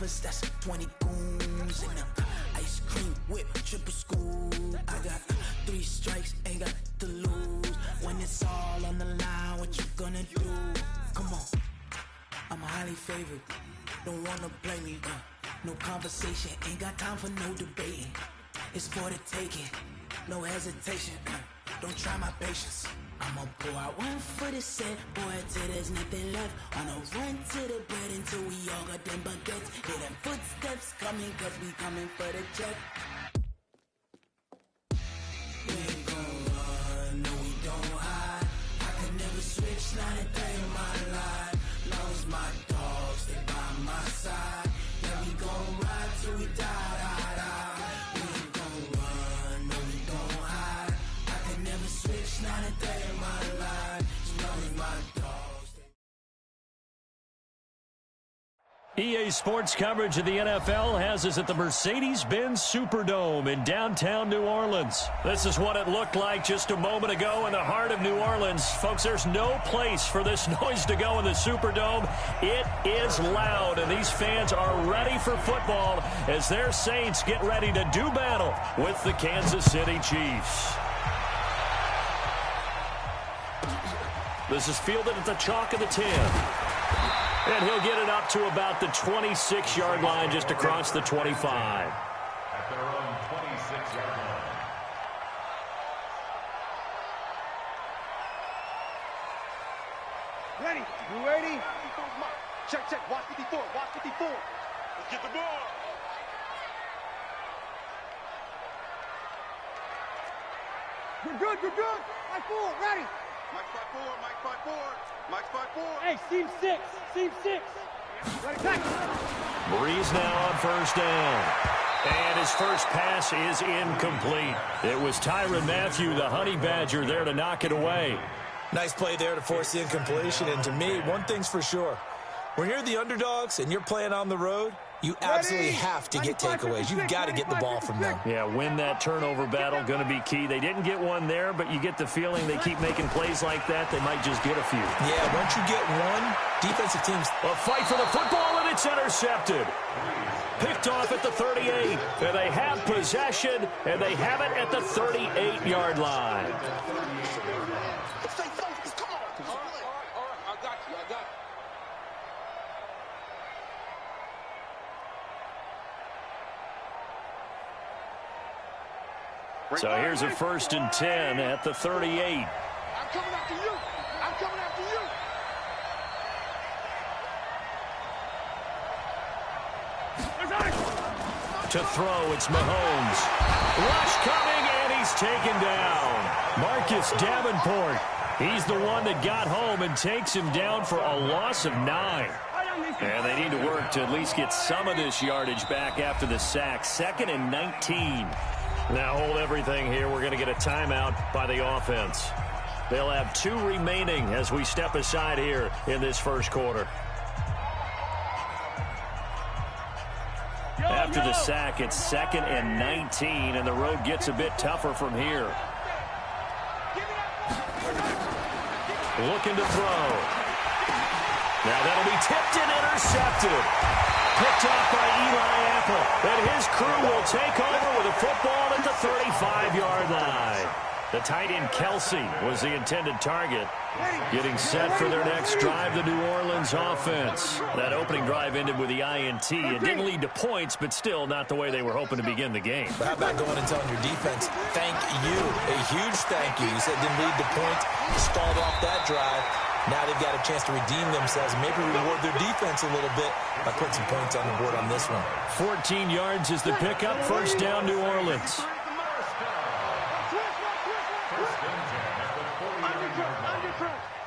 dollars, that's 20 goons. And ice cream whip, triple school. I got 3 strikes, ain't got to lose. When it's all on the line, what you gonna do? Come on, I'm highly favored. Don't wanna blame me, no conversation, ain't got time for no debating. It's for the taking, no hesitation, don't try my patience. I'ma pour out one for the set, boy, till there's nothing left. On a run to the bread until we all got them baguettes. Hear them footsteps coming, cause we coming for the check. We ain't gon' run, no we don't hide. I can never switch, not a day in my life. Long as my dogs, they by my side. Yeah, we gon' ride till we die, die, die. We ain't gon' run, no we don't hide. I can never switch, not a day in my life. As long as my dogs, they... EA Sports coverage of the NFL has us at the Mercedes-Benz Superdome in downtown New Orleans. This is what it looked like just a moment ago in the heart of New Orleans. Folks, there's no place for this noise to go in the Superdome. It is loud, and these fans are ready for football as their Saints get ready to do battle with the Kansas City Chiefs. This is fielded at the chalk of the 10. And he'll get it up to about the 26-yard line, just across the 25. At their own 26-yard line. Ready? You ready? Check, check. Watch 54. Watch 54. Let's get the ball. You're good. You're good. Mike 4. Ready? Mike 5-4. Mike 5-4. Mike 5-4. Hey, seam 6. Seam 6. Ready, back. Breeze now on first down. And his first pass is incomplete. It was Tyrann Mathieu, the Honey Badger, there to knock it away. Nice play there to force the incompletion. And to me, one thing's for sure. When you're the underdogs and you're playing on the road, you absolutely have to get takeaways. You've got to get the ball from them. Yeah, win that turnover battle, going to be key. They didn't get one there, but you get the feeling they keep making plays like that, they might just get a few. Yeah, once you get one, defensive teams... A fight for the football, and it's intercepted. Picked off at the 38, and they have possession, and they have it at the 38-yard line. So here's a 1st and 10 at the 38. I'm coming after you. I'm coming after you. To throw, it's Mahomes. Rush coming, and he's taken down. Marcus Davenport. He's the one that got home and takes him down for a loss of 9. And they need to work to at least get some of this yardage back after the sack. 2nd and 19. Now hold everything here. We're going to get a timeout by the offense. They'll have 2 remaining as we step aside here in this first quarter. After the sack, it's 2nd and 19, and the road gets a bit tougher from here. Looking to throw. Now that'll be tipped and intercepted. Picked off by Eli Apple. And his crew will take over with a football at the 35-yard line. The tight end Kelsey was the intended target. Getting set for their next drive, the New Orleans offense. That opening drive ended with the INT. It didn't lead to points, but still not the way they were hoping to begin the game. But how about going and telling your defense, thank you, a huge thank you. You said it didn't lead to points, stalled off that drive. Now they've got a chance to redeem themselves, maybe reward their defense a little bit by putting some points on the board on this one. 14 yards is the pickup, 1st down New Orleans.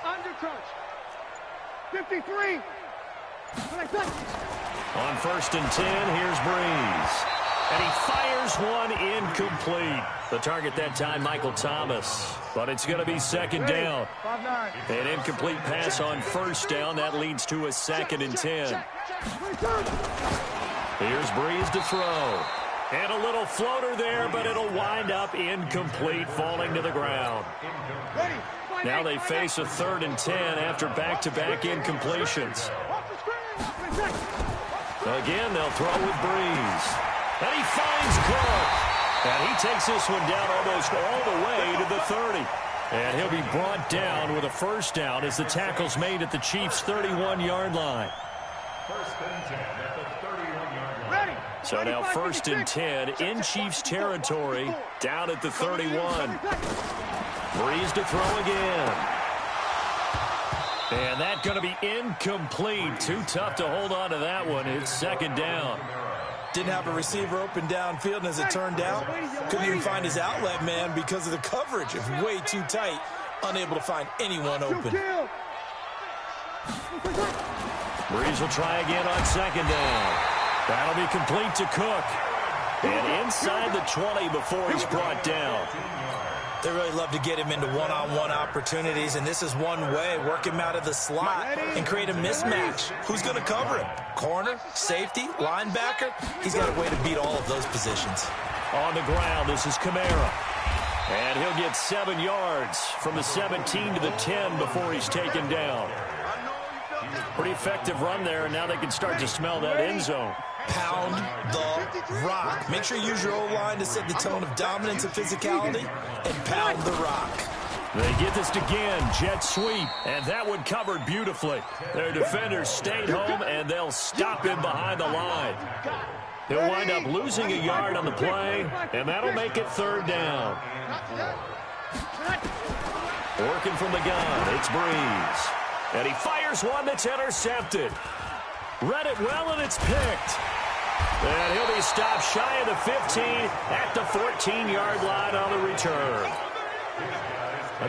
Under crunch. 53. On 1st and 10, here's Breeze. And he fires one incomplete. The target that time, Michael Thomas. But it's going to be 2nd down. An incomplete pass on 1st down. That leads to a 2nd and 10. Here's Breeze to throw. And a little floater there, but it'll wind up incomplete, falling to the ground. Now they face a 3rd and 10 after back-to-back incompletions. Again, they'll throw with Breeze. And he finds Cook. And he takes this one down almost all the way to the 30. And he'll be brought down with a first down as the tackle's made at the Chiefs' 31-yard line. First and 10 at the 31-yard line. Ready. So now first and 10 in Chiefs territory, down at the 31. Breeze to throw again. And that's going to be incomplete. Too tough to hold on to that one. It's second down. Didn't have a receiver open downfield, and as it turned out, couldn't even find his outlet man because of the coverage. It was way too tight, unable to find anyone open. Breeze will try again on second down. That'll be complete to Cook. And inside the 20 before he's brought down. They really love to get him into one-on-one opportunities, and this is one way, work him out of the slot and create a mismatch. Who's going to cover him? Corner, safety, linebacker? He's got a way to beat all of those positions. On the ground, this is Kamara. And he'll get 7 yards from the 17 to the 10 before he's taken down. Pretty effective run there, and now they can start to smell that end zone. Pound the rock. Make sure you use your O-line to set the tone of dominance and physicality, and pound the rock. They get this again, jet sweep, and that one covered beautifully. Their defenders stayed home, and they'll stop him behind the line. He'll wind up losing a yard on the play, and that'll make it third down. Working from the gun, it's Breeze. And he fires one that's intercepted. Read it well, and it's picked. And he'll be stopped shy of the 15 at the 14-yard line on the return.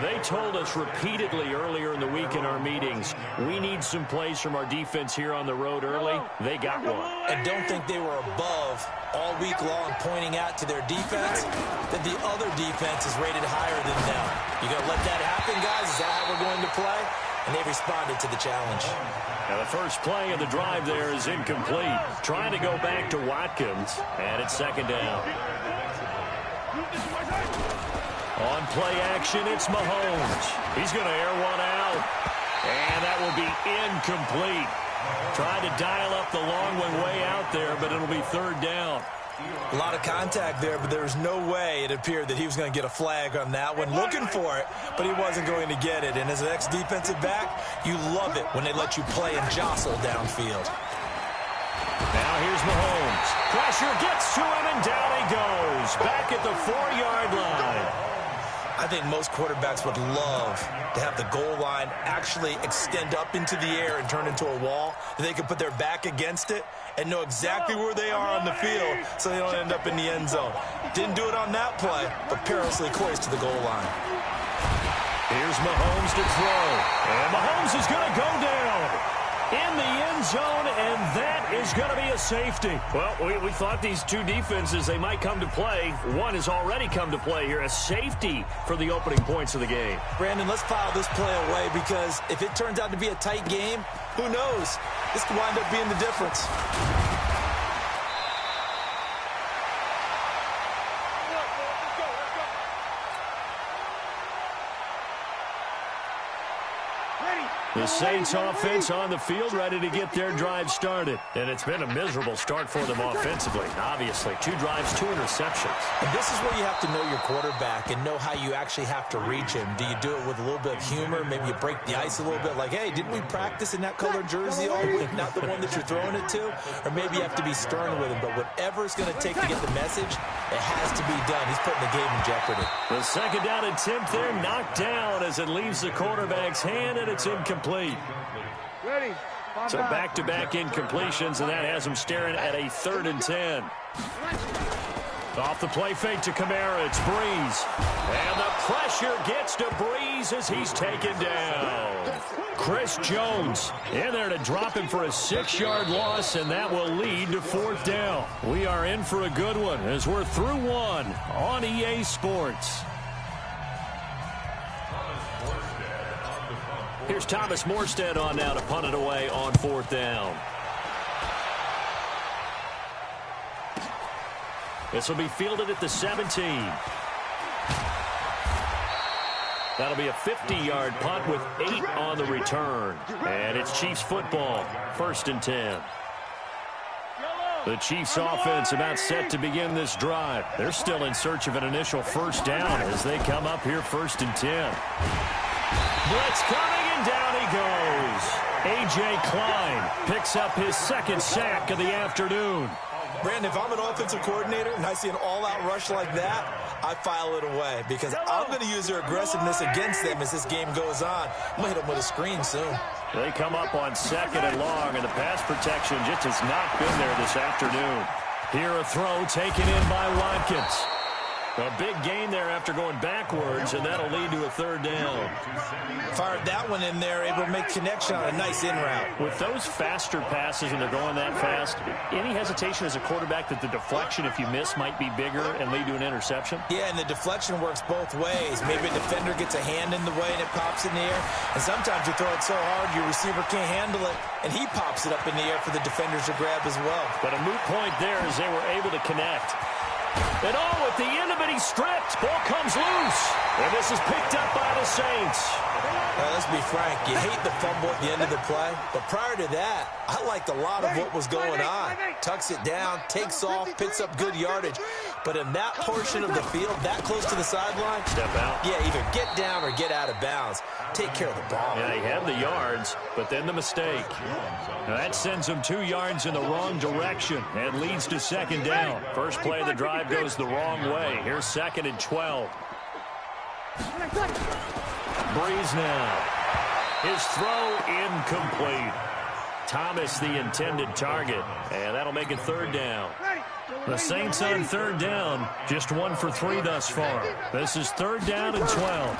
They told us repeatedly earlier in the week in our meetings, we need some plays from our defense here on the road early. They got one. And don't think they were above all week long pointing out to their defense that the other defense is rated higher than them. You going to let that happen, guys? Is that how we're going to play? And they responded to the challenge. Now the first play of the drive there is incomplete. Trying to go back to Watkins, and it's second down. On play action, it's Mahomes. He's going to air one out, and that will be incomplete. Trying to dial up the long one way out there, but it'll be third down. A lot of contact there, but there was no way it appeared that he was going to get a flag on that one. Looking for it, but he wasn't going to get it. And as an ex-defensive back, you love it when they let you play and jostle downfield. Now here's Mahomes. Pressure gets to him, and down he goes. Back at the 4-yard line. I think most quarterbacks would love to have the goal line actually extend up into the air and turn into a wall. They can put their back against it and know exactly where they are on the field so they don't end up in the end zone. Didn't do it on that play, but perilously close to the goal line. Here's Mahomes to throw. And Mahomes is going to go down in the end zone, and that is going to be a safety. Well, we thought these two defenses, they might come to play. One has already come to play here, a safety for the opening points of the game. Brandon, let's file this play away because if it turns out to be a tight game, who knows? This could wind up being the difference. The Saints offense on the field, ready to get their drive started. And it's been a miserable start for them offensively. Obviously, 2 drives, 2 interceptions. And this is where you have to know your quarterback and know how you actually have to reach him. Do you do it with a little bit of humor? Maybe you break the ice a little bit like, hey, didn't we practice in that colored jersey all week? Not the one that you're throwing it to? Or maybe you have to be stern with him. But whatever it's going to take to get the message, it has to be done. He's putting the game in jeopardy. The second down attempt there knocked down as it leaves the quarterback's hand, and it's incomplete. Ready. So back-to-back incompletions, and that has him staring at a 3rd and 10. Off the play fake to Kamara, it's Breeze. And the pressure gets to Breeze as he's taken down. Chris Jones in there to drop him for a 6-yard loss, and that will lead to 4th down. We are in for a good one as we're through one on EA Sports. Here's Thomas Morstead on now to punt it away on 4th down. This will be fielded at the 17. That'll be a 50-yard punt with 8 on the return. And it's Chiefs football, 1st and 10. The Chiefs offense about set to begin this drive. They're still in search of an initial first down as they come up here 1st and 10. Blitz coming, and down he goes. A.J. Klein picks up his 2nd sack of the afternoon. Brandon, if I'm an offensive coordinator and I see an all-out rush like that, I file it away because I'm going to use their aggressiveness against them as this game goes on. I'm going to hit them with a screen soon. They come up on 2nd and long, and the pass protection just has not been there this afternoon. Here a throw taken in by Watkins. A big gain there after going backwards, and that'll lead to a 3rd down. Fired that one in there, able to make connection on a nice in route. With those faster passes when they're going that fast, any hesitation as a quarterback that the deflection, if you miss, might be bigger and lead to an interception? Yeah, and the deflection works both ways. Maybe a defender gets a hand in the way and it pops in the air, and sometimes you throw it so hard your receiver can't handle it, and he pops it up in the air for the defenders to grab as well. But a moot point there as they were able to connect. And at the end of it, he's stripped. Ball comes loose. And this is picked up by the Saints. Let's be frank. You hate the fumble at the end of the play. But prior to that, I liked a lot of what was going on. Tucks it down, takes off, picks up good yardage. But in that portion of the field, that close to the sideline, step out. Yeah, either get down or get out of bounds. Take care of the ball. Yeah, he had the yards, but then the mistake. Now that sends him 2 yards in the wrong direction and leads to 2nd down. First play of the drive goes the wrong way. Here's 2nd and 12. Breeze now. His throw incomplete. Thomas the intended target, and that'll make it 3rd down. The Saints on 3rd down, just 1 for 3 thus far. This is 3rd down and 12.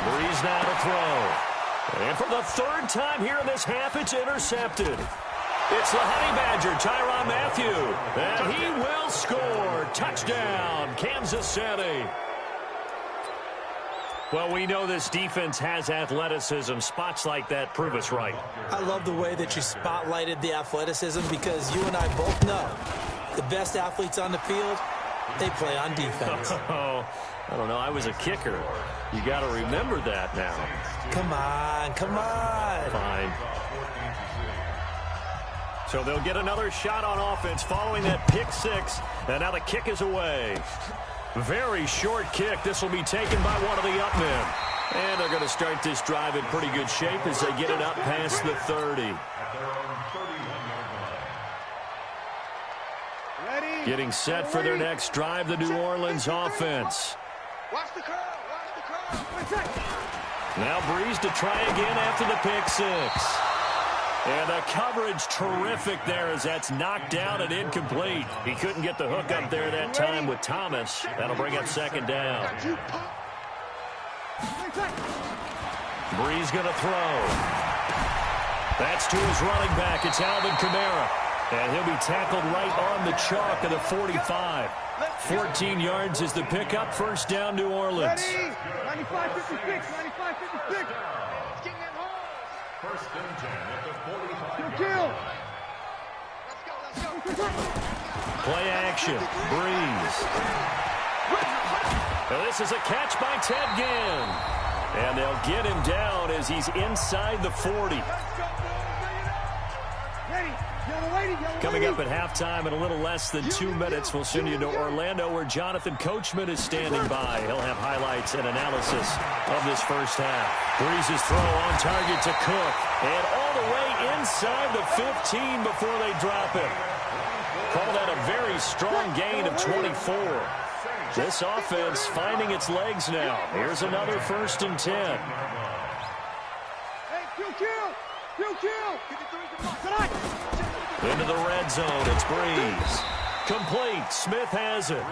Breeze now to throw. And for the 3rd time here in this half, it's intercepted. It's the Honey Badger, Tyrann Mathieu. And he will score. Touchdown, Kansas City. Well, we know this defense has athleticism. Spots like that prove us right. I love the way that you spotlighted the athleticism because you and I both know the best athletes on the field, they play on defense. Oh, I don't know. I was a kicker. You got to remember that now. Come on, come on. Fine. So they'll get another shot on offense following that pick 6. And now the kick is away. Very short kick. This will be taken by one of the up men. And they're going to start this drive in pretty good shape as they get it up past the 30. Getting set for their next drive, the New Orleans offense. Watch the curl. Watch the curl. Now Breeze to try again after the pick 6. And the coverage terrific there as that's knocked down and incomplete. He couldn't get the hook up there that time with Thomas. That'll bring up 2nd down. Breeze going to throw. That's to his running back. It's Alvin Kamara. And he'll be tackled right on the chalk of the 45. 14 yards is the pickup. First down, New Orleans. 95-56. 95-56. First and 10 at the 45. Kill. Let's go. Play action. Breeze. Now this is a catch by Ted Ginn. And they'll get him down as he's inside the 40. Coming up at halftime in a little less than 2 minutes, we'll send you to Orlando where Jonathan Coachman is standing by. He'll have highlights and analysis of this first half. Breeze's throw on target to Cook. And all the way inside the 15 before they drop him. Call that a very strong gain of 24. This offense finding its legs now. Here's another 1st and 10. Into the red zone, it's Breeze. Complete, Smith has it.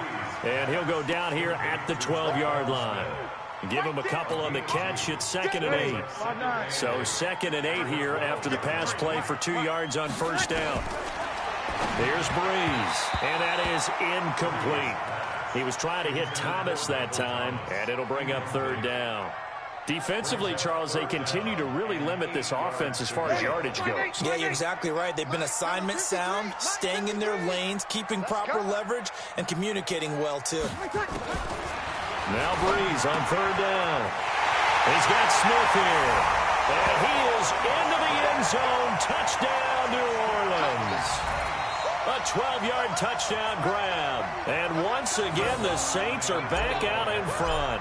And he'll go down here at the 12-yard line. Give him a couple on the catch, it's 2nd and 8. So 2nd and 8 here after the pass play for 2 yards on first down. Here's Breeze, and that is incomplete. He was trying to hit Thomas that time, and it'll bring up 3rd down. Defensively, Charles, they continue to really limit this offense as far as yardage goes. Yeah, you're exactly right. They've been assignment sound, staying in their lanes, keeping proper leverage, and communicating well, too. Now Breeze on 3rd down. He's got Smith here. And he is into the end zone. Touchdown, New Orleans. A 12-yard touchdown grab. And once again, the Saints are back out in front.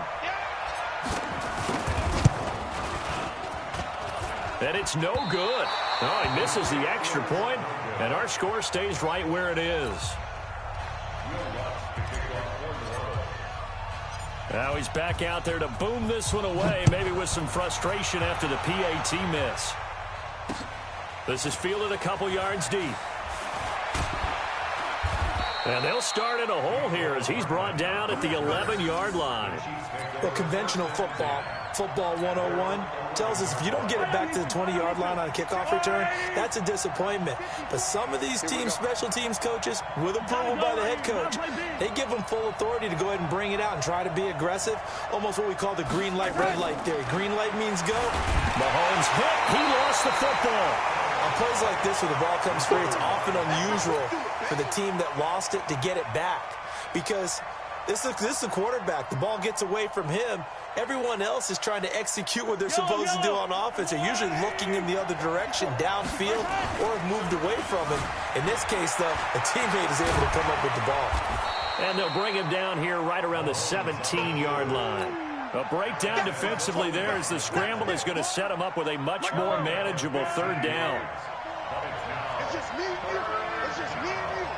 And it's no good. Oh, he misses the extra point, and our score stays right where it is. Now he's back out there to boom this one away, maybe with some frustration after the PAT miss. This is fielded a couple yards deep. And they'll start in a hole here as he's brought down at the 11-yard line. Well, conventional football 101, tells us if you don't get it back to the 20-yard line on a kickoff return, that's a disappointment. But some of these teams, special teams coaches, with approval by the head coach, they give them full authority to go ahead and bring it out and try to be aggressive, almost what we call the green light, red light theory. Green light means go. Mahomes hit. He lost the football. On plays like this where the ball comes free, it's often unusual for the team that lost it to get it back because this is a quarterback. The ball gets away from him. Everyone else is trying to execute what they're supposed to do on offense. They're usually looking in the other direction, downfield, or have moved away from him. In this case, though, a teammate is able to come up with the ball. And they'll bring him down here right around the 17-yard line. A breakdown defensively there as the scramble is going to set him up with a much more manageable third down. It's just me and you. It's just me and you.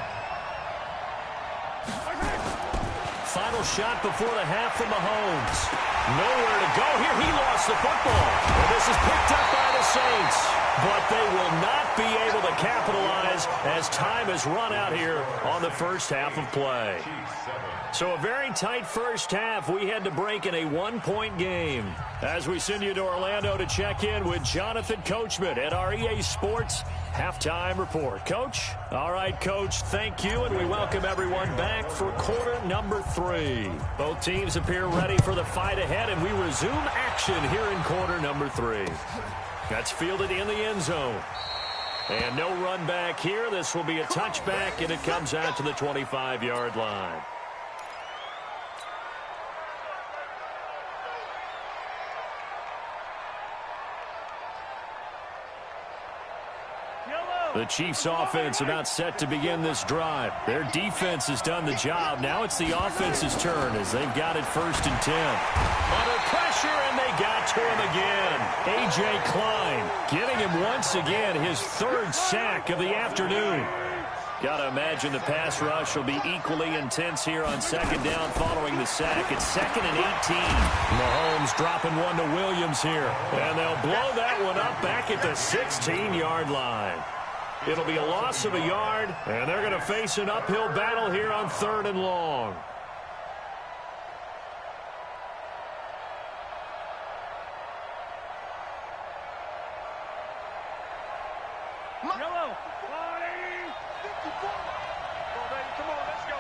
Final shot before the half from Mahomes. Nowhere to go here. He lost the football. And this is picked up by the Saints. But they will not be able to capitalize as time has run out here on the first half of play. So a very tight first half. We had to break in a one-point game. As we send you to Orlando to check in with Jonathan Coachman at our EA Sports Halftime Report. Coach? All right, Coach, thank you, and we welcome everyone back for quarter number 3. Both teams appear ready for the fight ahead, and we resume action here in quarter number 3. That's fielded in the end zone. And no run back here. This will be a touchback, and it comes out to the 25-yard line. The Chiefs' offense about set to begin this drive. Their defense has done the job. Now it's the offense's turn as they've got it 1st and 10. Under pressure, and they got to him again. A.J. Klein getting him once again his 3rd sack of the afternoon. Got to imagine the pass rush will be equally intense here on 2nd down following the sack. It's 2nd and 18. Mahomes dropping one to Williams here. And they'll blow that one up back at the 16-yard line. It'll be a loss of a yard, and they're going to face an uphill battle here on 3rd and long. Yellow. 54. Come on, let's go.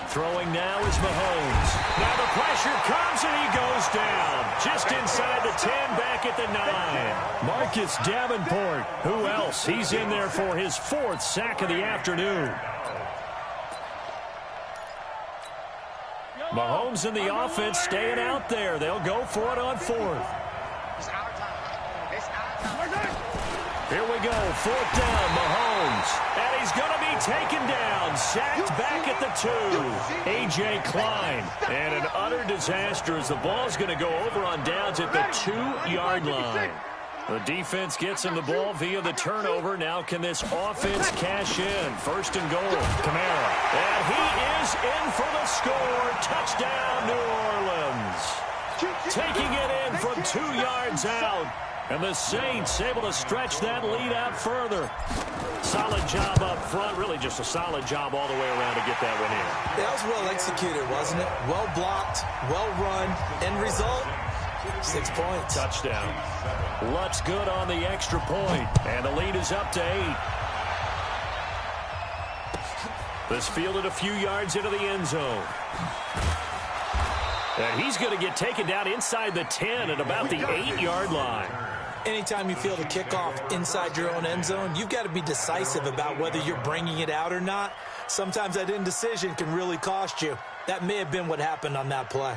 Throwing now is Mahomes. Now the pressure comes, and he goes down. Just inside the 10, back at the 9. Marcus Davenport. Who else? He's in there for his 4th sack of the afternoon. Mahomes and the offense staying out there. They'll go for it on 4th. Here we go, 4th down, Mahomes. And he's going to be taken down, sacked back at the 2. A.J. Klein. And an utter disaster as the ball's going to go over on downs at the 2-yard line. The defense gets him the ball via the turnover. Now can this offense cash in? 1st and goal, Kamara. And he is in for the score. Touchdown, New Orleans. Taking it in from 2 yards out. And the Saints able to stretch that lead out further. Solid job up front. Really just a solid job all the way around to get that one in. Yeah, that was well executed, wasn't it? Well blocked, well run. End result, 6 points. Touchdown. Lutz good on the extra point. And the lead is up to 8. This fielded a few yards into the end zone. And he's going to get taken down inside the 10 at about the 8-yard line. Anytime you field a kickoff inside your own end zone, you've got to be decisive about whether you're bringing it out or not. Sometimes that indecision can really cost you. That may have been what happened on that play.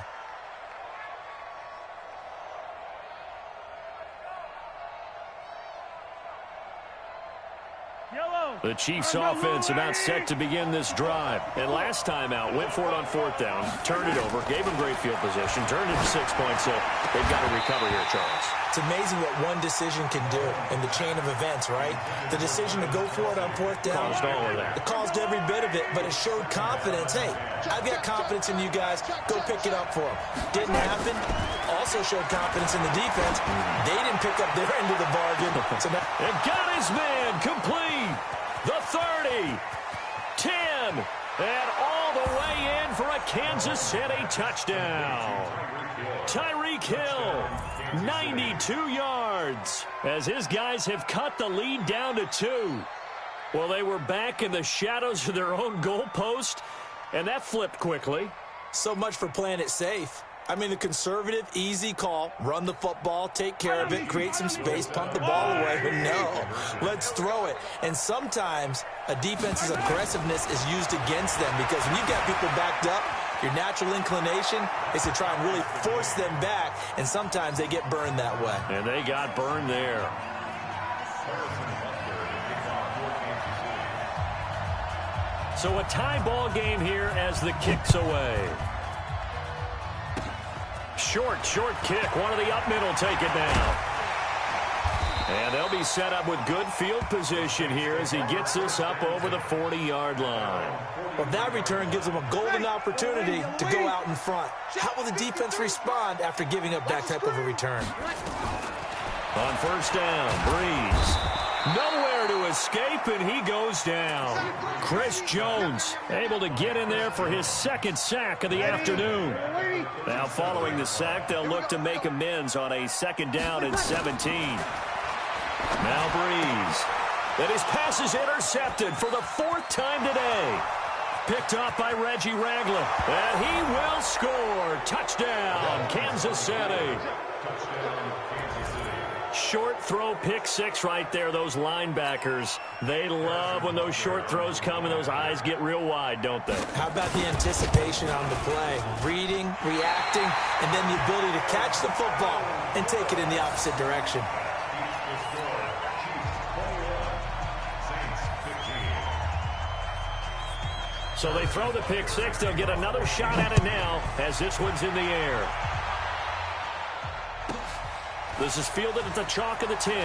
Yellow. The Chiefs offense about set to begin this drive. And last time out, went for it on 4th down, turned it over, gave them great field position, turned it to 6 points, so they've got to recover here, Charles. It's amazing what one decision can do in the chain of events, right? The decision to go for it on 4th down. Caused all of that. It caused every bit of it, but it showed confidence. Hey, I've got confidence in you guys. Go pick it up for them. Didn't happen. Also showed confidence in the defense. They didn't pick up their end of the bargain. So now and got his man complete. The 30, 10, and all the way in for a Kansas City touchdown. Tyreek Hill, 92 yards, as his guys have cut the lead down to 2. Well, they were back in the shadows of their own goalpost, and that flipped quickly. So much for playing it safe. I mean, the conservative, easy call, run the football, take care of it, create some space, punt the ball away. But no, let's throw it. And sometimes a defense's aggressiveness is used against them because when you've got people backed up, your natural inclination is to try and really force them back, and sometimes they get burned that way. And they got burned there. So a tie ball game here as the kick's away. Short kick. One of the up middle take it down. And they'll be set up with good field position here as he gets this up over the 40-yard line. Well, that return gives them a golden opportunity to go out in front. How will the defense respond after giving up that type of a return? On 1st down, Breeze. Nowhere to escape, and he goes down. Chris Jones able to get in there for his 2nd sack of the afternoon. Now following the sack, they'll look to make amends on a 2nd down and 17. Now Breeze. And his pass is intercepted for the 4th time today. Picked up by Reggie Ragland. And he will score. Touchdown, Kansas City. Short throw, pick 6 right there. Those linebackers, they love when those short throws come and those eyes get real wide, don't they? How about the anticipation on the play? Reading, reacting, and then the ability to catch the football and take it in the opposite direction. So they throw the pick 6. They'll get another shot at it now as this one's in the air. This is fielded at the chalk of the 10.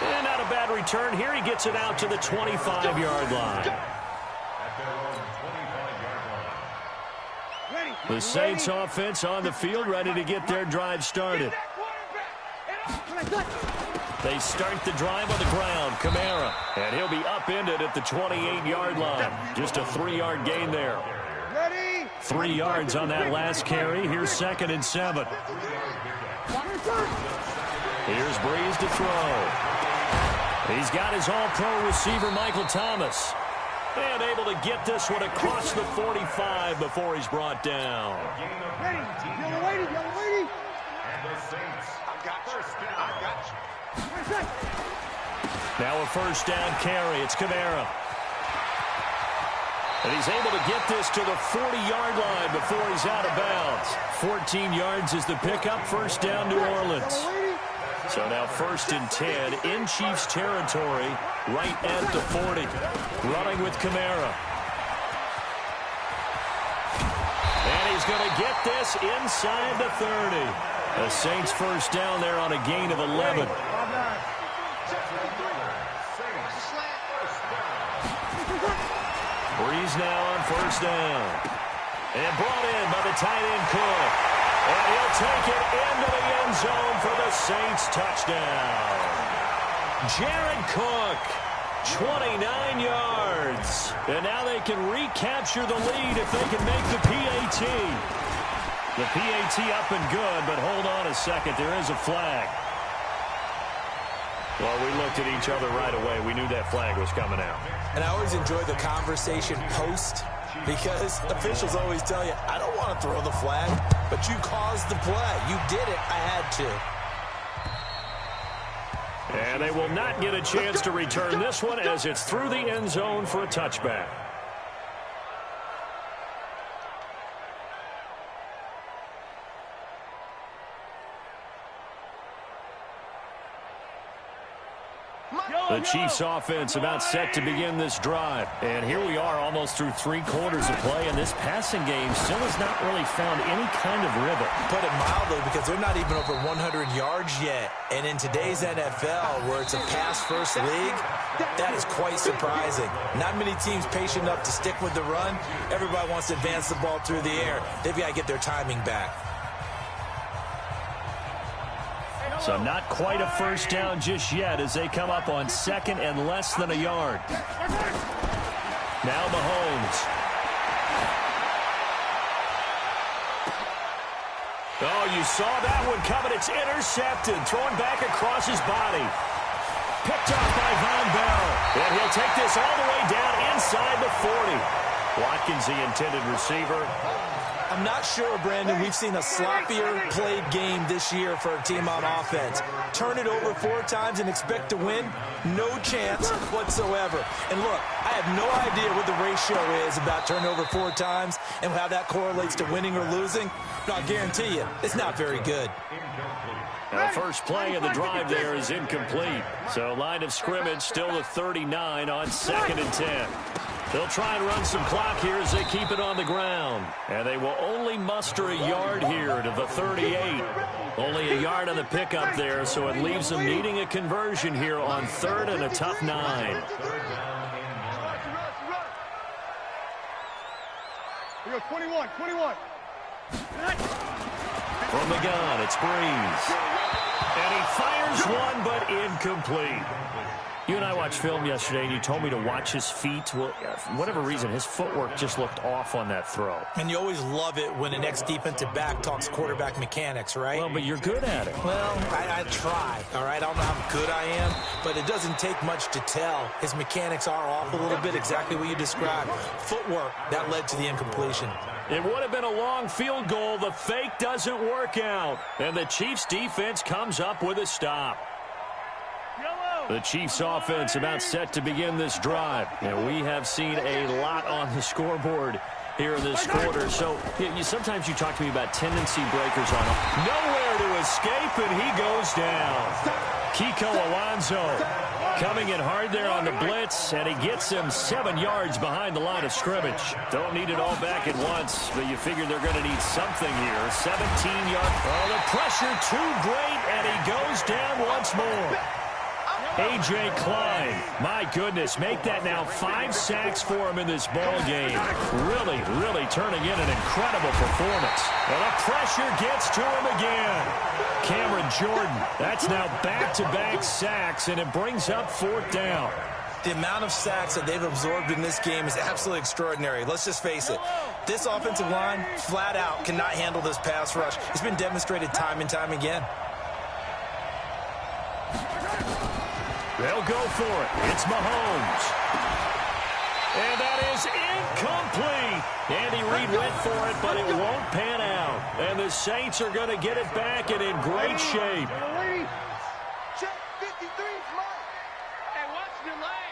And not a bad return here. He gets it out to the 25-yard line. The Saints offense on the field, ready to get their drive started. They start the drive on the ground. Kamara. And he'll be upended at the 28-yard line. Just a 3-yard gain there. 3 yards on that last carry. Here's 2nd and 7. Here's Breeze to throw. He's got his all-pro receiver, Michael Thomas. And able to get this one across the 45 before he's brought down. Now a 1st down carry. It's Kamara. And he's able to get this to the 40-yard line before he's out of bounds. 14 yards is the pickup. 1st down, New Orleans. So now 1st and 10 in Chiefs territory, right at the 40. Running with Kamara. And he's going to get this inside the 30. The Saints 1st down there on a gain of 11. Breeze now on 1st down. And brought in by the tight end Cook. And he'll take it into the end zone for the Saints touchdown. Jared Cook, 29 yards. And now they can recapture the lead if they can make the PAT. The PAT up and good, but hold on a second. There is a flag. Well, we looked at each other right away. We knew that flag was coming out. And I always enjoy the conversation post because officials always tell you, I don't want to throw the flag, but you caused the play. You did it. I had to. And they will not get a chance to return this one as it's through the end zone for a touchback. The Chiefs offense about set to begin this drive. And here we are almost through 3 quarters of play, and this passing game still has not really found any kind of rhythm. Put it mildly, because they're not even over 100 yards yet. And in today's NFL, where it's a pass-first league, that is quite surprising. Not many teams patient enough to stick with the run. Everybody wants to advance the ball through the air. They've got to get their timing back. So not quite a first down just yet as they come up on 2nd and less than a yard. Now Mahomes. Oh, you saw that one coming. It's intercepted. Thrown back across his body. Picked off by Von Bell. And he'll take this all the way down inside the 40. Watkins, the intended receiver. I'm not sure, Brandon, we've seen a sloppier played game this year for a team on offense. Turn it over 4 times and expect to win? No chance whatsoever. And look, I have no idea what the ratio is about turnover 4 times and how that correlates to winning or losing. But I'll guarantee you, it's not very good. The first play of the drive there is incomplete. So line of scrimmage still the 39 on 2nd and 10. They'll try and run some clock here as they keep it on the ground. And they will only muster a yard here to the 38. Only a yard on the pickup there, so it leaves them needing a conversion here on 3rd and a tough 9. Here goes 21. From the gun, it's Breeze. And he fires one, but incomplete. You and I watched film yesterday, and you told me to watch his feet. Well, for whatever reason, his footwork just looked off on that throw. And you always love it when an ex-defensive back talks quarterback mechanics, right? Well, but you're good at it. Well, I try, all right? I don't know how good I am, but it doesn't take much to tell. His mechanics are off a little bit, exactly what you described. Footwork, that led to the incompletion. It would have been a long field goal. The fake doesn't work out. And the Chiefs' defense comes up with a stop. The Chiefs offense about set to begin this drive. And we have seen a lot on the scoreboard here in this quarter. So sometimes you talk to me about tendency breakers on him. Nowhere to escape, and he goes down. Kiko Alonso coming in hard there on the blitz, and he gets him 7 yards behind the line of scrimmage. Don't need it all back at once, but you figure they're going to need something here. 17 yards. Oh, the pressure too great, and he goes down once more. A.J. Klein, my goodness, make that now 5 sacks for him in this ball game. Really turning in an incredible performance. And the pressure gets to him again. Cameron Jordan, that's now back-to-back sacks, and it brings up 4th down. The amount of sacks that they've absorbed in this game is absolutely extraordinary. Let's just face it. This offensive line, flat out, cannot handle this pass rush. It's been demonstrated time and time again. They'll go for it. It's Mahomes. And that is incomplete. Andy Reid went for it, but it won't pan out. And the Saints are going to get it back and in great shape. Check 53, Mike. Hey, watch your leg.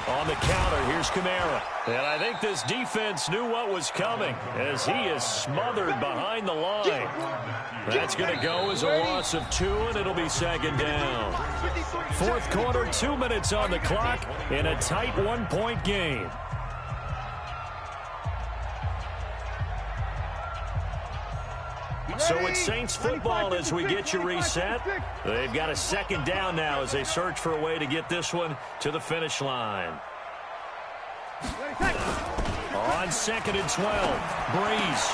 On the counter, here's Kamara. And I think this defense knew what was coming as he is smothered behind the line. That's going to go as a loss of 2, and it'll be 2nd down. 4th quarter, 2 minutes on the clock in a tight 1-point game. So it's Saints football as we get you reset. They've got a 2nd down now as they search for a way to get this one to the finish line. On 2nd and 12, Breeze.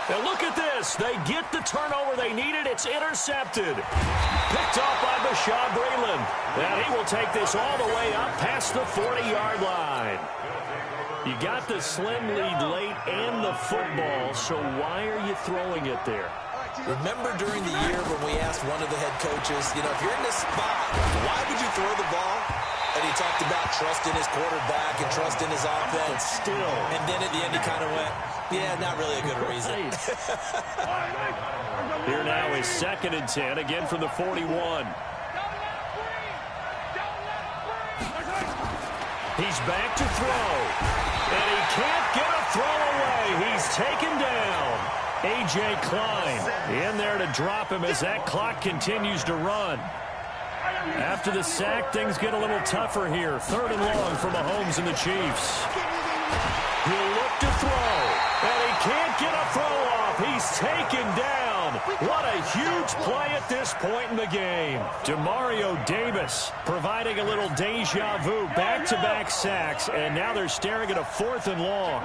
Now look at this. They get the turnover they needed. It's intercepted. Picked off by Bashaud Breeland. And he will take this all the way up past the 40-yard line. You got the slim lead late and the football, so why are you throwing it there? Remember during the year when we asked one of the head coaches, if you're in this spot, why would you throw the ball? And he talked about trust in his quarterback and trust in his offense. Still. And then at the end he kind of went, yeah, not really a good reason. Here now is 2nd and 10, again from the 41. He's back to throw. And he can't get a throw away. He's taken down. A.J. Klein in there to drop him as that clock continues to run. After the sack, things get a little tougher here. 3rd and long for Mahomes and the Chiefs. He'll look to throw, and he can't get a throw off. He's taken down. What a huge play at this point in the game. Demario Davis providing a little deja vu, back-to-back sacks, and now they're staring at a 4th and long.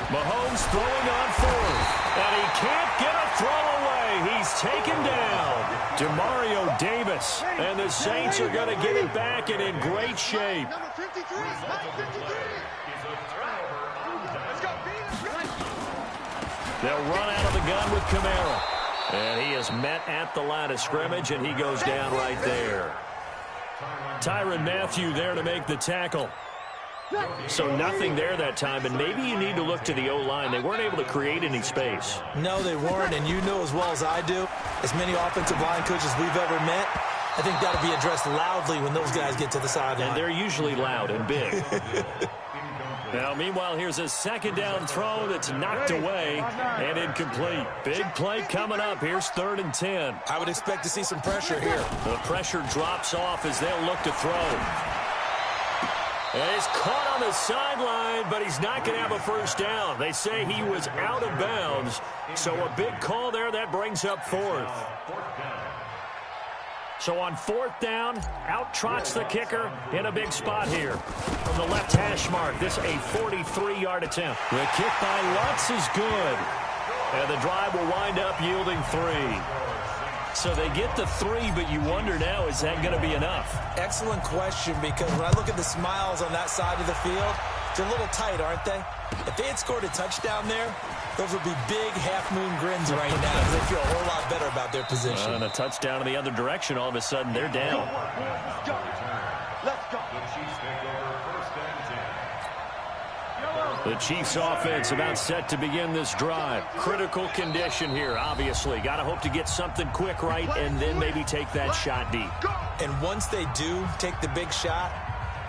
Mahomes throwing on 4th, and he can't get a throw away. He's taken down. Demario Davis, and the Saints are going to get it back and in great shape. They'll run out of the gun with Kamara. And he is met at the line of scrimmage, and he goes down right there. Tyrann Mathieu there to make the tackle. So nothing there that time, and maybe you need to look to the O-line. They weren't able to create any space. No, they weren't, and you know as well as I do, as many offensive line coaches we've ever met, I think that'll be addressed loudly when those guys get to the sideline. And they're usually loud and big. Now, meanwhile, here's a 2nd down throw that's knocked away and incomplete. Big play coming up. Here's 3rd and 10. I would expect to see some pressure here. The pressure drops off as they'll look to throw. And he's caught on the sideline, but he's not going to have a 1st down. They say he was out of bounds, so a big call there. That brings up 4th. So on 4th down, out trots the kicker in a big spot here. From the left hash mark, this a 43-yard attempt. The kick by Lutz is good. And the drive will wind up yielding 3. So they get the 3, but you wonder now, is that going to be enough? Excellent question, because when I look at the smiles on that side of the field, they're a little tight, aren't they? If they had scored a touchdown there, those would be big half-moon grins right now, because they feel a whole lot better about their position. And a touchdown in the other direction, all of a sudden they're down. Let's go. The Chiefs offense about set to begin this drive. Critical condition here, obviously. Got to hope to get something quick right and then maybe take that shot deep. And once they do take the big shot,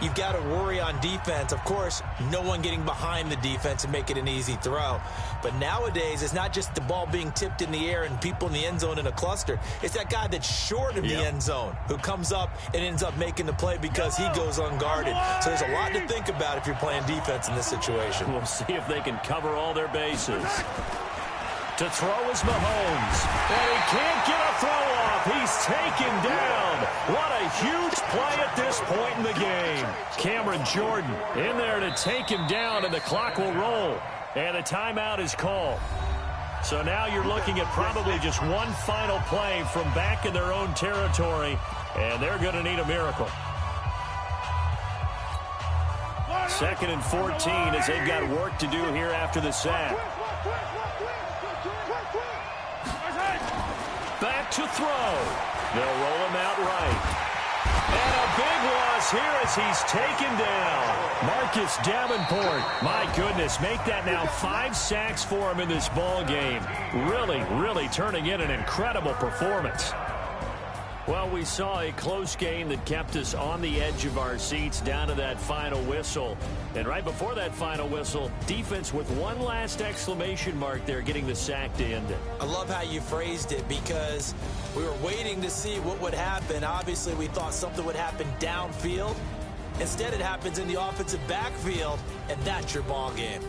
you've got to worry on defense. Of course, no one getting behind the defense and make it an easy throw. But nowadays, it's not just the ball being tipped in the air and people in the end zone in a cluster. It's that guy that's short of the end zone who comes up and ends up making the play because he goes unguarded. So there's a lot to think about if you're playing defense in this situation. We'll see if they can cover all their bases. To throw is Mahomes. And he can't get a throw off. He's taken down. What a huge play at this point in the game. Cameron Jordan in there to take him down, and the clock will roll. And a timeout is called. So now you're looking at probably just one final play from back in their own territory, and they're going to need a miracle. 2nd and 14 as they've got work to do here after the sack. Back to throw. They'll roll him out right. And a big loss here as he's taken down. Marcus Davenport, my goodness, make that now 5 sacks for him in this ball game. Really turning in an incredible performance. Well, we saw a close game that kept us on the edge of our seats down to that final whistle. And right before that final whistle, defense with one last exclamation mark there, getting the sack to end it. I love how you phrased it, because we were waiting to see what would happen. Obviously, we thought something would happen downfield. Instead, it happens in the offensive backfield, and that's your ball game.